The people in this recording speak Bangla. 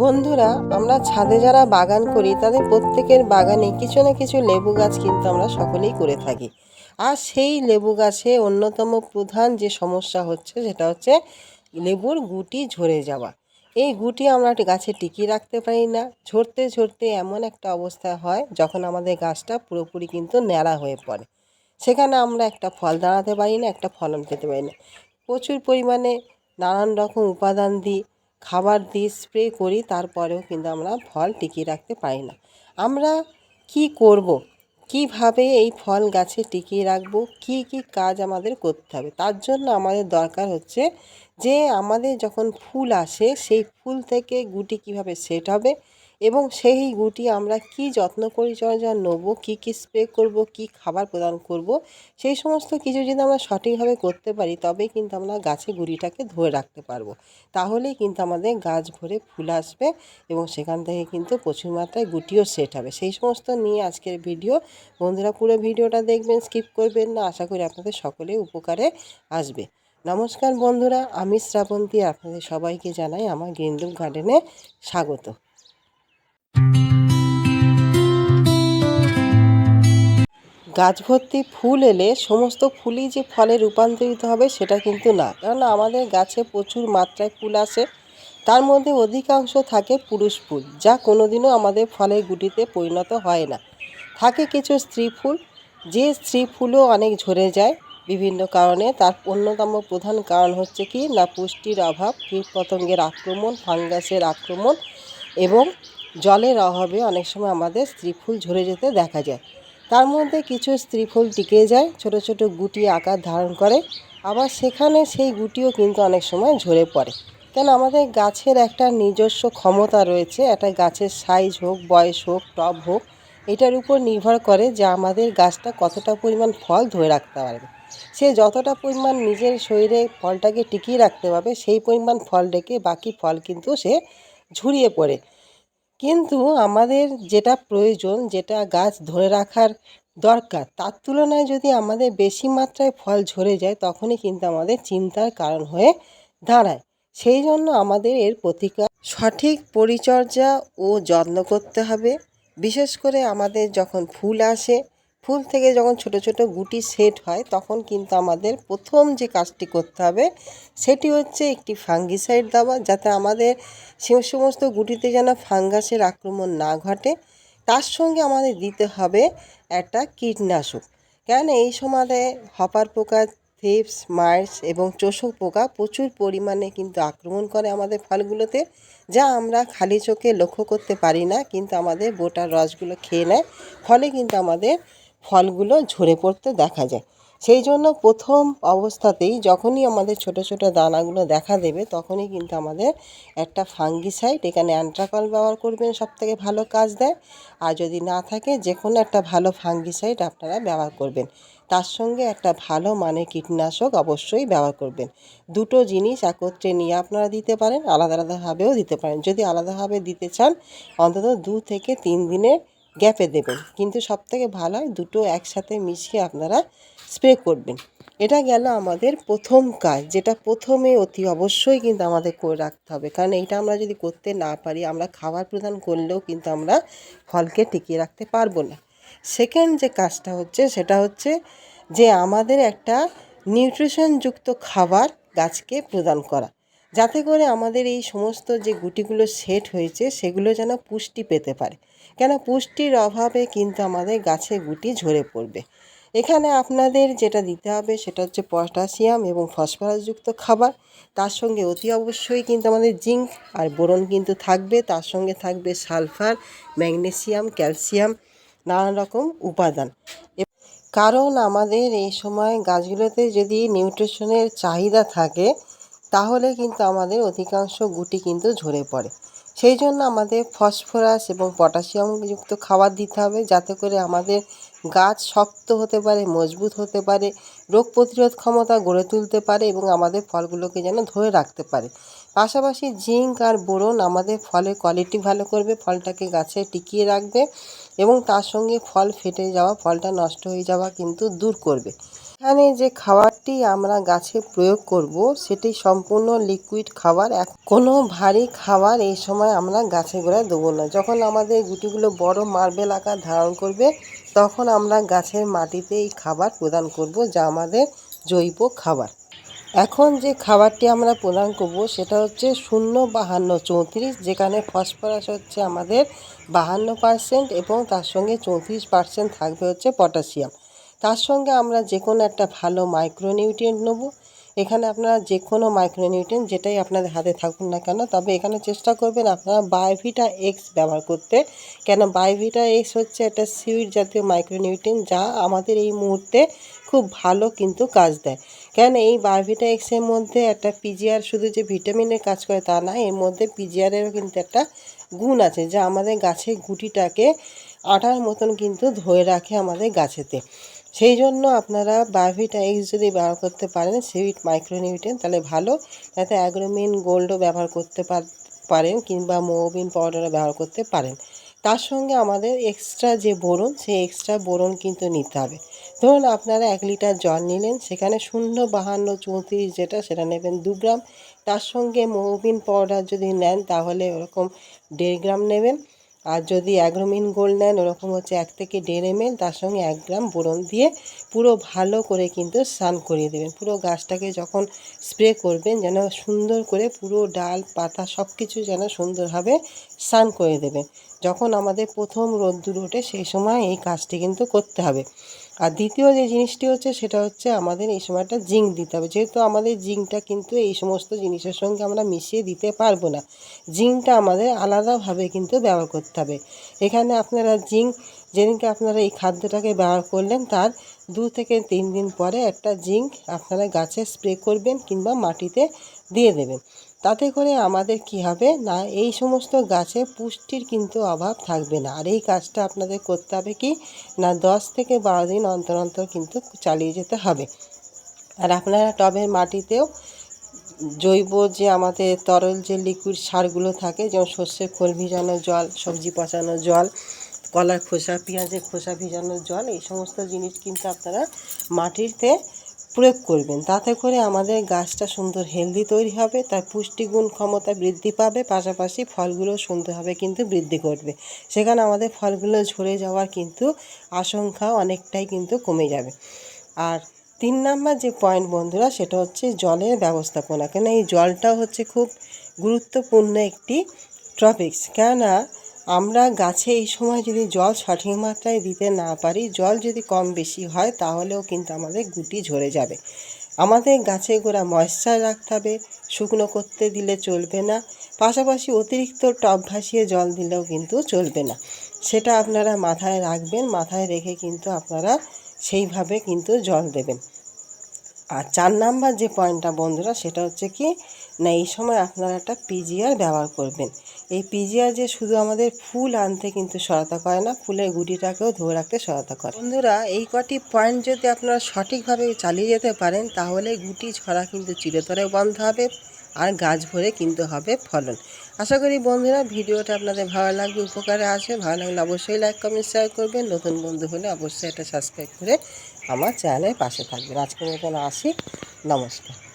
বন্ধুরা, আমরা ছাদে যারা বাগান করি তাদের প্রত্যেকের বাগানে কিছু না কিছু লেবু গাছ কিন্তু আমরা সকলেই করে থাকি। আর সেই লেবু গাছে অন্যতম প্রধান যে সমস্যা হচ্ছে সেটা হচ্ছে লেবুর গুটি ঝরে যাওয়া। এই গুটি আমরা গাছে টিকিয়ে রাখতে পারি না, ঝরতে ঝরতে এমন একটা অবস্থা হয় যখন আমাদের গাছটা পুরোপুরি কিন্তু ন্যাড়া হয়ে পড়ে। সেখানে আমরা একটা ফল দাঁড়াতে পারি না, একটা ফলন পেতে পারি না। প্রচুর পরিমাণে নানান রকম উপাদান দিই, খাবার দিই, স্প্রে করি, তারপরেও কিন্তু আমরা ফল টিকিয়ে রাখতে পারি না। আমরা কি করব, কিভাবে এই ফল গাছে টিকিয়ে রাখবো, কি কি কাজ আমাদের করতে হবে? তার জন্য আমাদের দরকার হচ্ছে যে আমাদের যখন ফুল আসে সেই ফুল থেকে গুটি কিভাবে সেট হবে এবং সেই গুটি আমরা কি যত্ন পরিচর্যা নেব, কি কি স্প্রে করব, কি খাবার প্রদান করব, সেই সমস্ত কিছু যদি আমরা সঠিকভাবে করতে পারি তবেই কিন্তু আমরা গাছে গুঁড়িটাকে ধরে রাখতে পারবো। তাহলেই কিন্তু আমাদের গাছ ভরে ফুল আসবে এবং সেখান থেকে কিন্তু প্রচুর মাত্রায় গুটিও সেট হবে। সেই সমস্ত নিয়ে আজকের ভিডিও। বন্ধুরা, পুরো ভিডিওটা দেখবেন, স্কিপ করবেন না। আশা করি আপনাদের সকলে উপকারে আসবে। নমস্কার বন্ধুরা, আমি শ্রাবন্তী, আপনাদের সবাইকে জানাই আমার গ্রিনলুক গার্ডেনে স্বাগত। গাছ ভর্তি ফুল এলে সমস্ত ফুলই যে ফলে রূপান্তরিত হবে সেটা কিন্তু না, কারণ আমাদের গাছে প্রচুর মাত্রায় ফুল আসে। তার মধ্যে অধিকাংশ থাকে পুরুষ ফুল, যা কোনোদিনও আমাদের ফলের গুটিতে পরিণত হয় না। থাকে কিছু স্ত্রী ফুল, যে স্ত্রী ফুলও অনেক ঝরে যায় বিভিন্ন কারণে। তার অন্যতম প্রধান কারণ হচ্ছে কি না, পুষ্টির অভাব, কীটপতঙ্গের আক্রমণ, ফাঙ্গাসের আক্রমণ এবং জলের অভাবে অনেক সময় আমাদের স্ত্রী ফুল ঝরে যেতে দেখা যায়। তার মধ্যে কিছু স্ত্রী ফুল টিকে যায়, ছোট ছোট গুটি আকার ধারণ করে, আবার সেখানে সেই গুটিও কিন্তু অনেক সময় ঝরে পড়ে। কেন, আমাদের গাছের একটা নিজস্ব ক্ষমতা রয়েছে। একটা গাছের সাইজ হোক, বয়স হোক, টব হোক, এটার উপর নির্ভর করে যে আমাদের গাছটা কতটা পরিমাণ ফল ধরে রাখতে পারবে। সে যতটা পরিমাণ নিজের শরীরে ফলটাকে টিকিয়ে রাখতে পারবে সেই পরিমাণ ফল রেখে বাকি ফল কিন্তু সে ঝুরিয়ে পড়ে। কিন্তু আমাদের যেটা প্রয়োজন, যেটা গাছ ধরে রাখার দরকার, তার তুলনায় যদি আমাদের বেশি মাত্রায় ফল ঝরে যায় তখনই কিন্তু আমাদের চিন্তার কারণ হয়ে দাঁড়ায়। সেই জন্য আমাদের এর প্রতিকার সঠিক পরিচর্যা ও যত্ন করতে হবে। বিশেষ করে আমাদের যখন ফুল আসে, ফুল থেকে যখন ছোট ছোট গুটি সেট হয়, তখন কিন্তু আমাদের প্রথম যে কাজটি করতে হবে সেটি হচ্ছে একটি ফাঙ্গিসাইড দেওয়া, যাতে আমাদের সে সমস্ত গুটিতে যেন ফাঙ্গাসের আক্রমণ না ঘটে। তার সঙ্গে আমাদের দিতে হবে একটা কীটনাশক, কেন এই সময়ে হপার পোকা, থ্রিপস, মাইটস এবং চোষক পোকা প্রচুর পরিমাণে কিন্তু আক্রমণ করে আমাদের ফলগুলোতে, যা আমরা খালি চোখে লক্ষ্য করতে পারি না, কিন্তু আমাদের বোটার রসগুলো খেয়ে নেয়। ফলে কিন্তু আমাদের ফলগুলো ঝরে পড়তে দেখা যায়। সেই জন্য প্রথম অবস্থাতেই যখনই আমাদের ছোট ছোট দানাগুলো দেখা দেবে তখনই কিন্তু আমাদের একটা ফাঙ্গিসাইড, এখানে অ্যান্ট্রাকল ব্যবহার করবেন, সবথেকে ভালো কাজ দেয়। আর যদি না থাকে, যে কোনো একটা ভালো ফাঙ্গিসাইড আপনারা ব্যবহার করবেন। তার সঙ্গে একটা ভালো মানের কীটনাশক অবশ্যই ব্যবহার করবেন। দুটো জিনিস একত্রে নিয়ে আপনারা দিতে পারেন, আলাদা আলাদাভাবেও দিতে পারেন। যদি আলাদাভাবে দিতে চান অন্তত 2 থেকে 3 দিনের গ্যাপে দেবেন, কিন্তু সবথেকে ভালো হয় দুটো একসাথে মিশিয়ে আপনারা স্প্রে করবেন। এটা গেল আমাদের প্রথম কাজ, যেটা প্রথমে অতি অবশ্যই কিন্তু আমাদের করে রাখতে হবে, কারণ এইটা আমরা যদি করতে না পারি, আমরা খাবার প্রদান করলেও কিন্তু আমরা ফলকে টিকিয়ে রাখতে পারবো না। সেকেন্ড যে কাজটা হচ্ছে সেটা হচ্ছে যে আমাদের একটা নিউট্রিশনযুক্ত খাবার গাছকে প্রদান করা, যাতে করে আমাদের এই সমস্ত যে গুটিগুলো সেট হয়েছে সেগুলো যেন পুষ্টি পেতে পারে। কেন, পুষ্টির অভাবে কিন্তু আমাদের গাছে গুটি ঝরে পড়বে। এখানে আপনাদের যেটা দিতে হবে সেটা হচ্ছে পটাশিয়াম এবং ফসফরাসযুক্ত খাবার। তার সঙ্গে অতি অবশ্যই কিন্তু আমাদের জিঙ্ক আর বোরন কিন্তু থাকবে। তার সঙ্গে থাকবে সালফার, ম্যাগনেসিয়াম, ক্যালসিয়াম, নানান রকম উপাদান। কারণ আমাদের এই সময় গাছগুলোতে যদি নিউট্রিশনের চাহিদা থাকে তাহলে কিন্তু আমাদের অধিকাংশ গুটি কিন্তু ঝরে পড়ে। সেই জন্য আমাদের ফসফরাস এবং পটাশিয়ামযুক্ত খাবার দিতে হবে, যাতে করে আমাদের গাছ শক্ত হতে পারে, মজবুত হতে পারে, রোগ প্রতিরোধ ক্ষমতা গড়ে তুলতে পারে এবং আমাদের ফলগুলোকে যেন ধরে রাখতে পারে। পাশাপাশি জিঙ্ক আর বোরন আমাদের ফলের কোয়ালিটি ভালো করবে, ফলটাকে গাছে টিকিয়ে রাখবে এবং তার সঙ্গে ফল ফেটে যাওয়া, ফলটা নষ্ট হয়ে যাওয়া কিন্তু দূর করবে। এখানে যে খাবারটি আমরা গাছে প্রয়োগ করব সেটি সম্পূর্ণ লিকুইড খাবার। কোনো ভারী খাবার এই সময় আমরা গাছে গোড়ায় দেবো না। যখন আমাদের গুটিগুলো বড় মার্বেল আকার ধারণ করবে তখন আমরা গাছের মাটিতে এই খাবার প্রদান করব, যা আমাদের জৈব খাবার। এখন যে খাবারটি আমরা প্রদান করব সেটা হচ্ছে 0-52-34, যেখানে ফসফরাস হচ্ছে আমাদের 52% এবং তার সঙ্গে 34% থাকবে হচ্ছে পটাশিয়াম। তার সঙ্গে আমরা যে কোনো একটা ভালো মাইক্রোনিউট্রিয়েন্ট নেব। এখানে আপনারা যে কোনো মাইক্রোনিউট্রিয়েন্ট যেটাই আপনাদের হাতে থাকুন না কেন, তবে এখানে চেষ্টা করবেন আপনারা বায়োভিটা এক্স ব্যবহার করতে। কেন, বায়োভিটা এক্স হচ্ছে একটা সিউইড জাতীয় মাইক্রোনিউট্রিয়েন্ট, যা আমাদের এই মুহূর্তে খুব ভালো কিন্তু কাজ দেয়। কেন, এই বায়োভিটা এক্সের মধ্যে একটা পিজিআর শুধু যে ভিটামিনের কাজ করে তা না, এর মধ্যে পিজিআরেরও কিন্তু একটা গুণ আছে, যা আমাদের গাছের গুটিটাকে আটার মতন কিন্তু ধরে রাখে আমাদের গাছেতে। সেই জন্য আপনারা বায়োভিটা এক্স যদি ব্যবহার করতে পারেন সিউইড মাইক্রোনিউট্রিয়েন্ট, তাহলে ভালো। তাতে অ্যাগ্রোমিন গোল্ডও ব্যবহার করতে পারেন কিংবা মোবিন পাউডারও ব্যবহার করতে পারেন। তার সঙ্গে আমাদের এক্সট্রা যে বোরন, সেই এক্সট্রা বোরন কিন্তু নিতে হবে। ধরুন আপনারা 1 লিটার জল নিলেন, সেখানে 0-52-34 যেটা, সেটা নেবেন 2 গ্রাম। তার সঙ্গে মোবিন পাউডার যদি নেন তাহলে ওরকম 1.5 গ্রাম নেবেন। আর যদি অ্যাগ্রোমিন গোল্ড নেন ওরকম হচ্ছে 1 থেকে 1.5 ml, তার সঙ্গে 1 গ্রাম বোরন দিয়ে পুরো ভালো করে কিন্তু স্নান করিয়ে দেবেন। পুরো গাছটাকে যখন স্প্রে করবেন যেন সুন্দর করে পুরো ডাল পাতা সব কিছু যেন সুন্দরভাবে স্নান করে দেবেন। যখন আমাদের প্রথম রোদ্দুর ওঠে সেই সময় এই কাজটি কিন্তু করতে হবে। আর দ্বিতীয় যে জিনিসটি হচ্ছে সেটা হচ্ছে আমাদের এই সময়টা জিঙ্ক দিতে হবে, যেহেতু আমাদের জিঙ্কটা কিন্তু এই সমস্ত জিনিসের সঙ্গে আমরা মিশিয়ে দিতে পারবো না। জিঙ্কটা আমাদের আলাদাভাবে কিন্তু ব্যবহার করতে হবে। এখানে আপনারা জিঙ্ক, যেদিনকে আপনারা এই খাদ্যটাকে ব্যবহার করলেন তার 2 থেকে 3 দিন পরে একটা জিঙ্ক আপনারা গাছে স্প্রে করবেন কিংবা মাটিতে দিয়ে দেবেন। তাতে করে আমাদের কি হবে না, এই সমস্ত গাছে পুষ্টির কিন্তু অভাব থাকবে না। আর এই কাজটা আপনাদের করতে হবে কি না, 10 থেকে 12 দিন অন্তর অন্তর কিন্তু চালিয়ে যেতে হবে। আর আপনারা টবের মাটিতেও জৈব যে আমাদের তরল যে লিকুইড সারগুলো থাকে, যেমন সর্ষের খোল ভিজানো জল, সবজি পচানো জল, কলার খোসা, পেঁয়াজের খোসা ভিজানো জল, এই সমস্ত জিনিস কিন্তু আপনারা মাটিতে প্রয়োগ করবেন। তাতে করে আমাদের গাছটা সুন্দর হেলদি তৈরি হবে, তার পুষ্টিগুণ ক্ষমতা বৃদ্ধি পাবে, পাশাপাশি ফলগুলো সুন্দরভাবে কিন্তু বৃদ্ধি করবে। সেখানে আমাদের ফলগুলো ঝরে যাওয়ার কিন্তু আশঙ্কা অনেকটাই কিন্তু কমে যাবে। আর 3 নাম্বার যে পয়েন্ট বন্ধুরা, সেটা হচ্ছে জলের ব্যবস্থাপনা। কেন, এই জলটাও হচ্ছে খুব গুরুত্বপূর্ণ একটি টপিকস। কেননা আমরা গাছে এই সময় যদি জল সঠিক মাত্রায় দিতে না পারি, জল যদি কম বেশি হয় তাহলেও কিন্তু আমাদের গুটি ঝরে যাবে। আমাদের গাছে গোড়া ময়েশ্চার রাখতে হবে, শুকনো করতে দিলে চলবে না। পাশাপাশি অতিরিক্ত টব ভাসিয়ে জল দিলেও কিন্তু চলবে না। সেটা আপনারা মাথায় রাখবেন, মাথায় রেখে কিন্তু আপনারা সেইভাবে কিন্তু জল দেবেন। আর 4 নাম্বার যে পয়েন্টটা বন্ধুরা, সেটা হচ্ছে কি না, এই সময় আপনারা একটা পিজিআর ব্যবহার করবেন। এই পিজিআর যে শুধু আমাদের ফুল আনতে কিন্তু সহায়তা করে না, ফুলের গুটিটাকেও ধরে রাখতে সহায়তা করে। বন্ধুরা, এই কটি পয়েন্ট যদি আপনারা সঠিকভাবে চালিয়ে যেতে পারেন তাহলে গুটি ঝরা কিন্তু চিরতরে বন্ধ হবে, আর গাছ ভরে কিন্তু হবে ফলন। আশা করি বন্ধুরা ভিডিওটা আপনাদের ভালো লাগবে, উপকারে আসবে। ভালো লাগলে অবশ্যই লাইক কমেন্ট শেয়ার করবেন। নতুন বন্ধু হলে অবশ্যই এটা সাবস্ক্রাইব করে আমার চ্যানেলের পাশে থাকবেন। আজকের মতন আসি, নমস্কার।